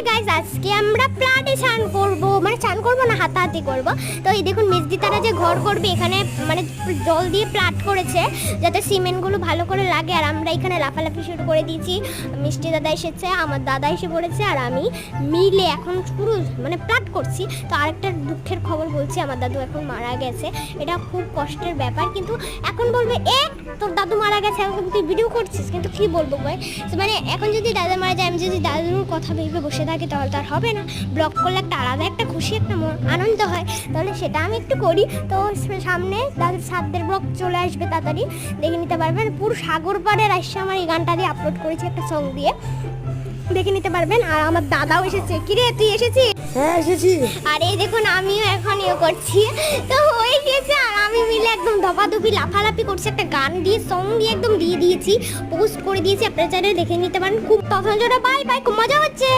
Guys আজকে আমরা প্লাটে চান করব, মানে চান করব না হাতাহাতি করব। তো এই দেখুন মিষ্টি তারা যে ঘর করবে এখানে মানে জল দিয়ে প্লাট করেছে যাতে সিমেন্টগুলো ভালো করে লাগে। আর আমরা এখানে লাফালাফি শুরু করে দিয়েছি। মিষ্টি দাদা এসেছে, আমার দাদা এসে পড়েছে, আর আমি মিলে এখন পুরো মানে প্লাট করছি। তো আরেকটা দুঃখের খবর বলছি, আমার দাদু এখন মারা গেছে। এটা খুব কষ্টের ব্যাপার। কিন্তু এখন বলবে তোর দাদু মারা গেছে, এখন তুই ভিডিও করছিস, কিন্তু কি বলবো ভাই, মানে এখন যদি দাদা মারা যায়, আমি যদি দাদুর কথা ভেবে বসে থাকি তাহলে তো আর হবে না। ব্লগ করলে একটা আলাদা একটা খুশি, একটা আনন্দ হয়, তাহলে সেটা আমি একটু করি। তো সামনে দাদুর সাতদের ব্লগ চলে আসবে, তাড়াতাড়ি দেখে নিতে পারবেন। পুরো সাগর পাড়ের আসছে, আমার এই গানটা দিয়ে আপলোড করেছি একটা সং দিয়ে, দেখে নিতে পারবেন। আর আমার দাদাও এসেছে। কিরে তুই এসেছিস? হ্যাঁ এসেছি। আর এই দেখুন আমিও এখন করছি, তো হয়ে গেছে। আর আমি মিলে একদম ধপাধপি লাফালাফি করছি, একটা গান দিয়ে সং দিয়ে একদম দিয়ে দিয়েছি, পোস্ট করে দিয়েছি। আপনারা চাইলে দেখে নিতে পারেন। খুব তখন বাই বাই, খুব মজা হচ্ছে।